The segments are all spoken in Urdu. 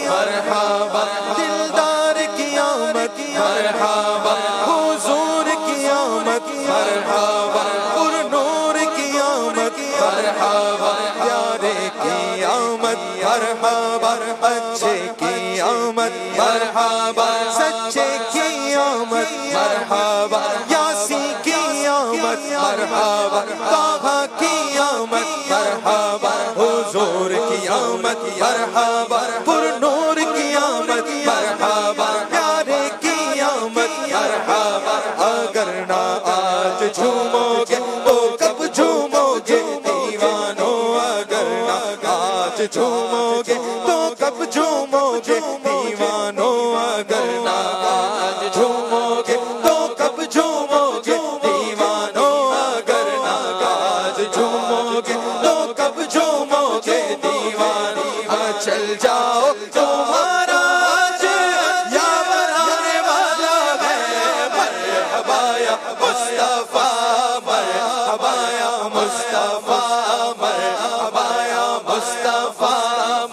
مرحبا دلدار کی آمد مرحبا حضور کی آمد مرحبا پر نور کی آمد مرحبا پیارے کی آمد مرحبا اچھے کی آمد مرحبا سچے کی آمد مرحبا یاسی کی آمد مرحبا طه کی آمد مرحبا حضور کی آمد مرحبا پر نور کی آمد مرحبا پیارے کی آمد مرحبا اگر نہ آج جھومو گے تو کب جھومو گے دیوانو اگر نہ آج جھومو گے تو کب جھومو گے دیوانو اگر نہ آج جھومو گے تو کب جھومو گے دیوانو اگر نہ آج جھومو گے تو کب جھومو گے دیوانو چل جاؤ تمہارا آج یاور آنے والا ہے مرحبا یا مصطفیٰ مرحبا یا مصطفیٰ مرحبا یا مصطفیٰ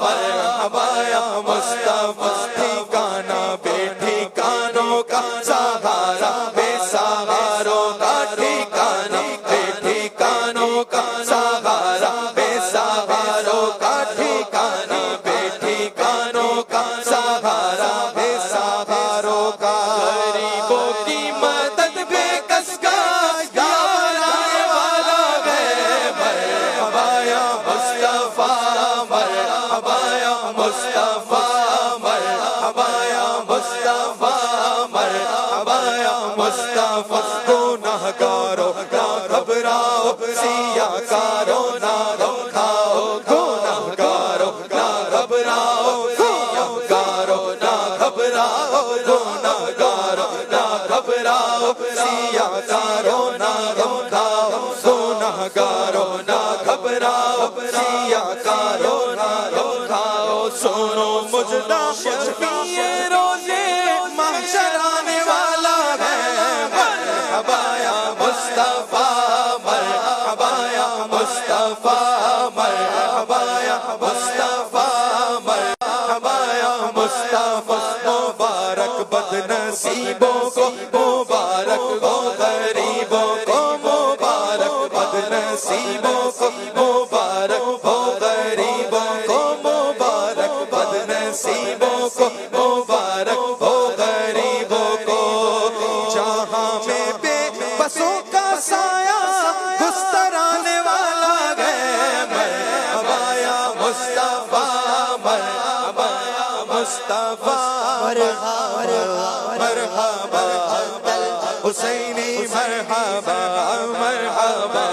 مرحبا یا مصطفیٰ ٹھکانہ بے ٹھکانوں کا سہارا بے سہاروں کا ٹھکانہ بے ٹھکانوں کا سہارا بے سہاروں کا ٹھکانہ بے ٹھکانوں کا سہارا بے سہاروں کا غریبوں کی مدد بے کس کا یاور آنے والا ہے مرحبا یا مصطفیٰ مرحبا یا مصطفیٰ مرحبا یا مصطفیٰ مرحبا یا مصطفیٰ گناہ گارو نہ گھبراؤ سیاہ کارو نہ کھاؤ گناہ گارو نہ گھبراؤ سیاہ کارو نہ گھبراؤ گناہ گارو نہ گھبراؤ سیاہ کارو نہ کھاؤ گناہ گارو نہ گھبراؤ سیاہ کارو نہ کھاؤ سنو مجدہ شفیع روزے محشر آنے والا ہے مرحبا یا مصطفیٰ مرحبا یا مصطفیٰ مرحبا یا مصطفیٰ مرحبا یا مصطفیٰ مبارک بد نصیبوں کو مبارک ہو غریبوں کو مبارک بد نصیبوں کو مبارک ہو غریبوں کو مبارک بد نصیبوں کو مبارک ہو غریبوں کو جہاں میں بے بسوں کا سایہ گسترانے والا ہے مرحبا یا مصطفیٰ مرحبا یا مصطفیٰ مرحبا حسینی مرحبا مرحبا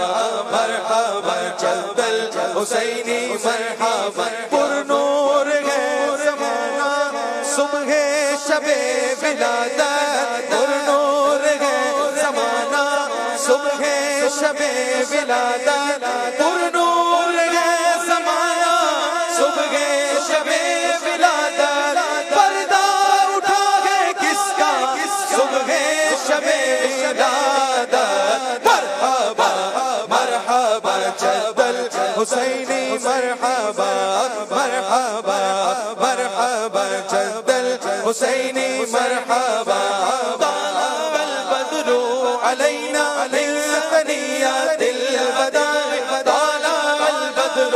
مرحبا جدل حسینی مرحبا پر نور ہے زمانہ صبح شب ولادت پر نور ہے زمانہ صبح شب ولادت پر نور ہے زمانہ صبح شب ولادت پردہ اٹھا ہے کس کا صبح شب ولادت مرحبا مرحبا جدل حسینی مرحبا مرحبا مرحبا جدل حسینی مرحبا طلع البدر علینا من ثنیات الوداع طلع البدر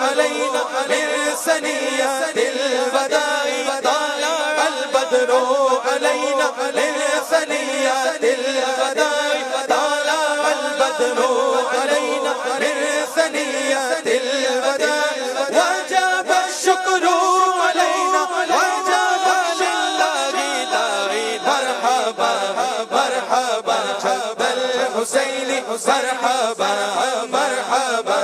علینا من ثنیات الوداع طلع البدر علینا من ثنیات الوداع طلع البدر علینا من ثنیات الوداع وجب الشکر علینا وجب للہ داعی مرحبا مرحبا جبل حسینی مرحبا مرحبا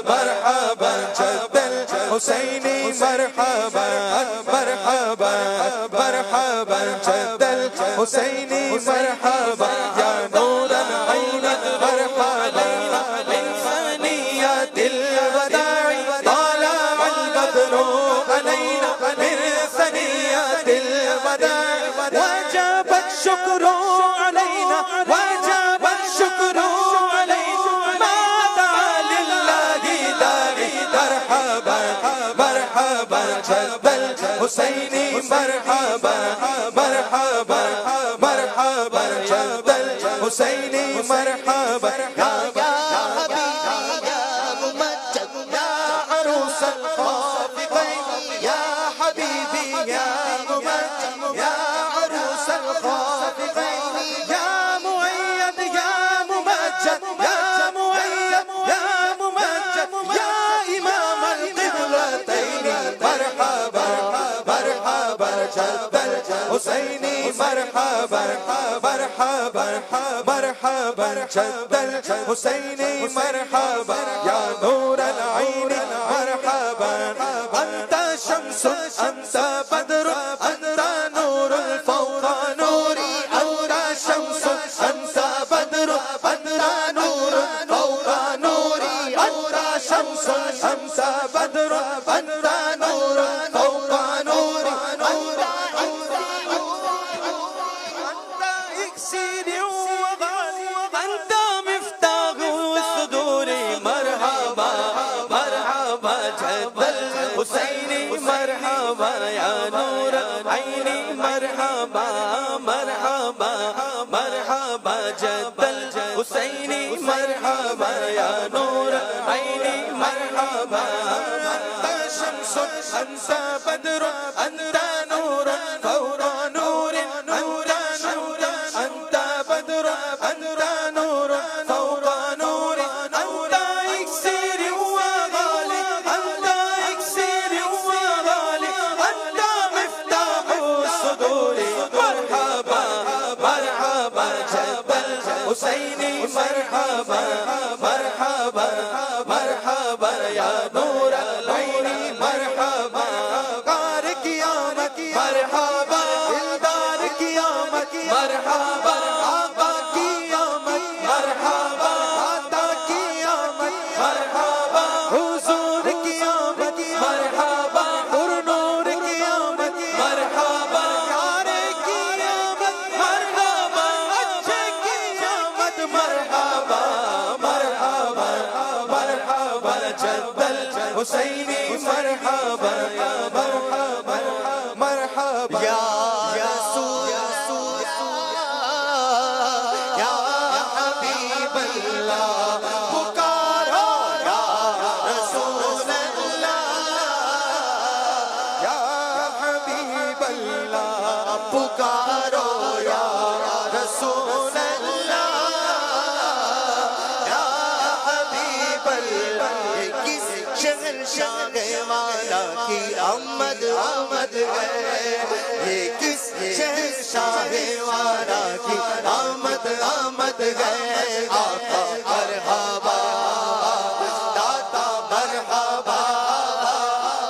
مرحبا جبل حسینی مرحبا مرحبا مرحبا جدل حسینی مرحبا یا نورا عینا مرحبا من ثنیات الوداع طلع البدر علینا من ثنیات الوداع وجب الشکر علینا وجب الشکر علینا ما دعا للہ داعی مرحبا مرحبا مرحبا جد الحسینی مرحبا مرحبا مرحبا جد الحسینی مرحبا یا حبیبی یا ممجد یا عروس الخافقین یا حبیبی یا ممجد یا عروس الخافقین یا مؤید یا ممجد یا مؤید یا ممجد یا امام القبلتین مرحبا مرحبا جد الحسینی مرحبا مرحبا مرحبا جد الحسینی مرحبا یا نور العین مرحبا انت شمس انت بدر انت نور فوق نوری انت شمس انت بدر انت نور فوق نوری انت شمس انت بدر انت نور فوق نوری انت اكسير وغالي انت مفتاح الصدور مرحبا مرحبا جد الحسینی مرحبا یا نور العین مرحبا مرحبا مرحبا جد الحسینی مرحبا یا نور العین مرحبا انت شمس انت بدر انت نور فوق نور انت نور انت بدر انت نور فوق نور انت اكسير وغالي انت اكسير وغالي انت مفتاح الصدور مرحبا مرحبا جد الحسینی مرحبا مرحبا مرحبا یا نور العین مرحبا کار قیامت مرحبا دلدار قیامت مرحبا آقا قیامت مرحبا آتا قیامت مرحبا حضور قیامت مرحبا پر نور قیامت مرحبا یار قیامت مرحبا اچھے قیامت مرحبا مرحبا مرحبا جد الحسینی مرحبا مرحبا مرحبا یا رسول یا حبیب اللہ پکارو یا رسول اللہ یا حبیب اللہ پکارو یا رسول اللہ یا حبیب اللہ کس شہر شاہ والا کی آمد آمد ہے یہ کس شہر شاہ والا کی آمد آمد ہے آقا مرحبا داتا مرحبا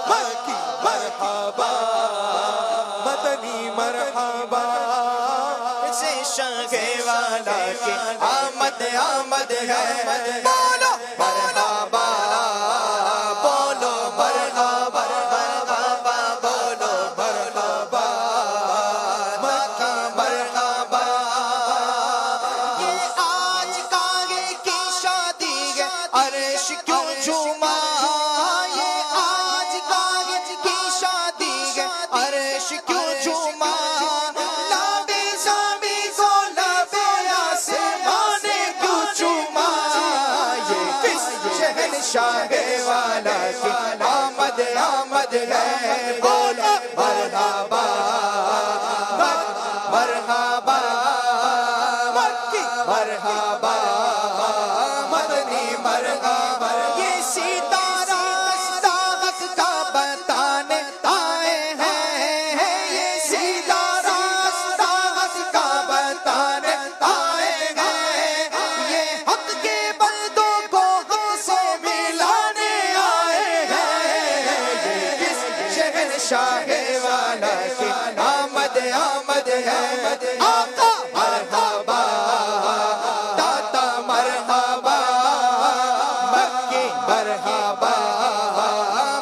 مکی مرحبا مدنی مرحبا سے شاہ والا کی آمد آمد ہے بولو مرحبا بولو مرحبا مرحبا بولو مرحبا مکہ مرحبا یہ آج کاغے کی شادی ہے عرش کیوں جھوما یہ آج کاغے کی شادی ہے عرش کیوں جھوما لابے زمین کو لابے آسمان کیوں چوما یہ کس شہنشاہ والا کی آمد آمد ہے بولو مرحبا مرحبا مکی مرحبا مدنی مرحبا یہ ستارہ طاقت کا بتانے آئے ہیں یہ ستارہ طاقت کا بتانے آئے ہیں یہ حق کے بندوں کو حق سے ملانے آئے ہیں یہ کس شہنشاہ والا کی آمد آمد ہے آقا مرحبا داتا مرحبا مکی مرحبا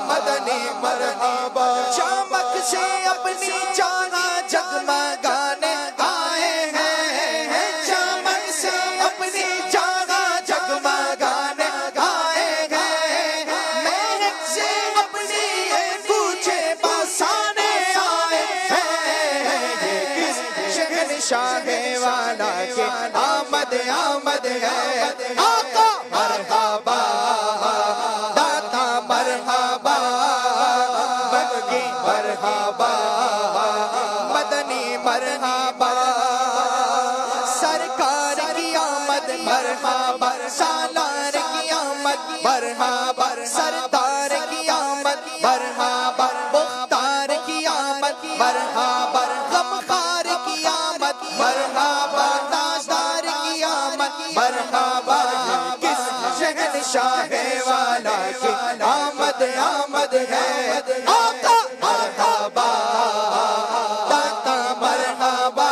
مدنی مرحبا چمک سے اپنی جانا جگمگانے آئے ہیں چمک سے اپنی جانا جگمگانے آئے ہیں مہک سے اپنی یہ پوچھے شہنشاہ والا کے آمد آمد ہے آقا مرحبا داتا مرحبا بندگی مرحبا مدنی مرحبا سرکار کی آمد مرحبا سالار کی آمد مرحبا سردار کی آمد مرحبا مختار کی آمد مرحبا غمخار کی آمد مرحبا تاجدار کی آمد مرحبا کس شہنشاہ والا کی آمد آمد ہے آقا مرحبا داتا مرحبا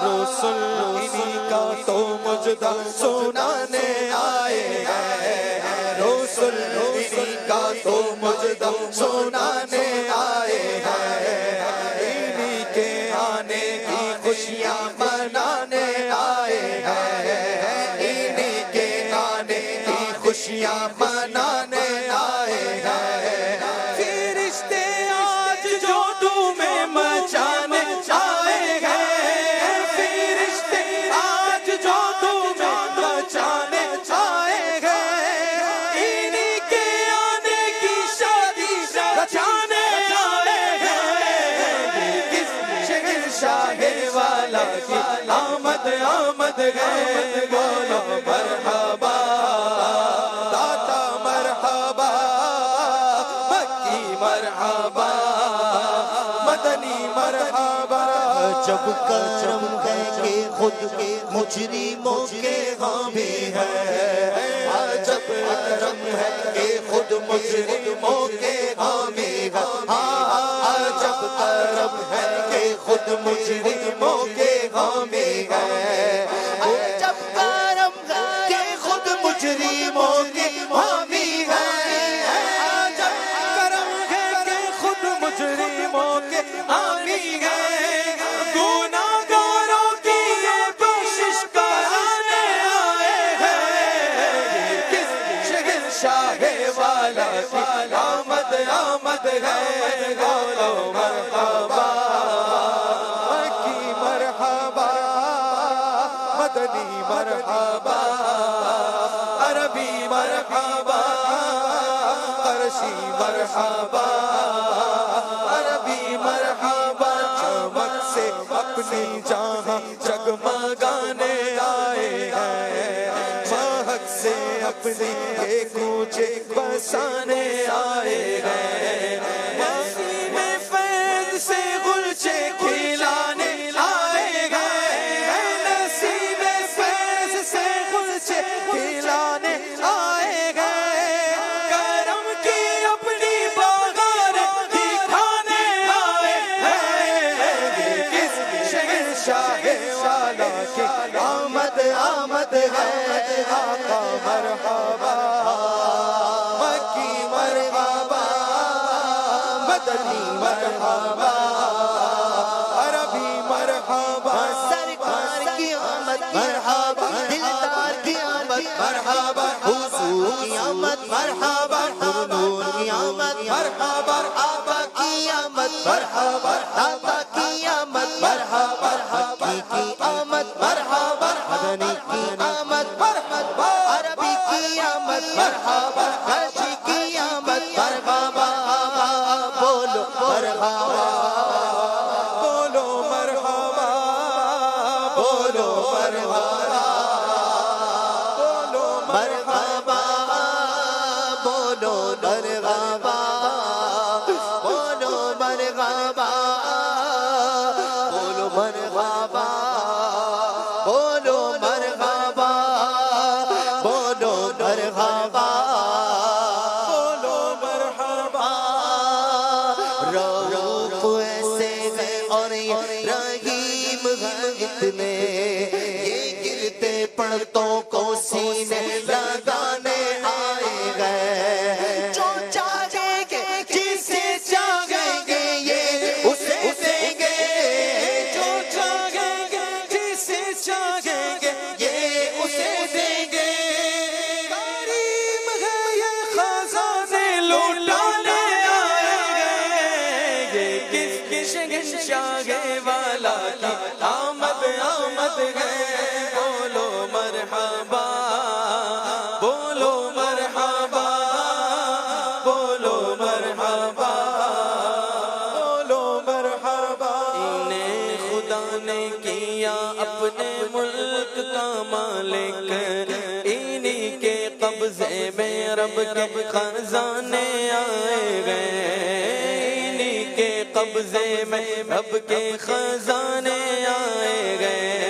رسول انہی کا تو مجدہ سنانے آئے ہیں رسول انہی کا تو مجدہ سنانے آئے ہیں انہی کے آنے کی خوشیاں منانے آئے ہیں انہی کے آنے کی خوشیاں منانے آئے ہیں فرشتے آج جو تمہیں مچانے آئے ہیں فرشتے آج جو تمہیں مچانے آئے ہیں انہی کے آنے کی شادی رچانے آئے ہیں کس شہنشاہ والا کی آمد آمد ہے بولو مرحبا داتا مرحبا مکی مرحبا مدنی مرحبا جب کرم ہے کہ خود مجرموں کے حامی ہے جب کرم ہے کہ خود مجرموں کے حامی ہے جب کرم ہے کہ خود مجرموں کے حامی ہے جب کرم ہے کہ خود مجرموں کے حامی ہے جب کرم ہے کہ خود مجرموں کے حامی ہے گناہگاروں کی یہ بخشش کرانے آئے ہیں کس شہنشاہ والا کی آمد آمد ہے بولو مرحبا مکی مرحبا مدنی مرحبا عربی مرحبا عرشی مرحبا عربی مرحبا چمک سے اپنی جہاں جگمگانے آئے ہیں مہک سے اپنی یہ کوچے بسانے آئے ہیں مسیح میں فیض سے غلچے کھلانے آئے ہیں نصیب فیض سے غلچے کھلانے آئے ہیں کرم کی اپنی بغار دکھانے آئے ہیں کس شہنشاہ والا کی آمد آمد ہے آقا مرحبا مکی مرحبا مدنی مرحبا عربی مرحبا سرکار کی آمد مرحبا دلدار کی آمد مرحبا حضور کی آمد مرحبا نور کی آمد مرحبا آبا کی آمد مرحبا دادا کی آمد مرحبا حقی کی آمد مرحبا مدنی کی آمد مرحبا عربی کی آمد مرحبا عرشی کی آمد مرحبا بولو مرحبا بولو مرحبا بولو مرحبا بولو مرحبا بولو مرحبا بولو مرحبا بولو مرحبا بولو مرحبا بولو مرحبا بولو مرحبا رؤوف ایسے ہے اور یہ رحیم ہے اتنے یہ گرتے پڑھتوں کو سینے لگانے آئے گئے جو چاہیں گے جسے چاہیں گے یہ اسے کس شہنشاہ والا کی آمد آمد ہے بولو مرحبا بولو مرحبا بولو مرحبا بولو مرحبا انہیں خدا نے کیا اپنے ملک کا مالک انہی کے قبضے میں رب کے خزانے آئے گئے انہی کے قبضے میں رب کے خزانے آئے گئے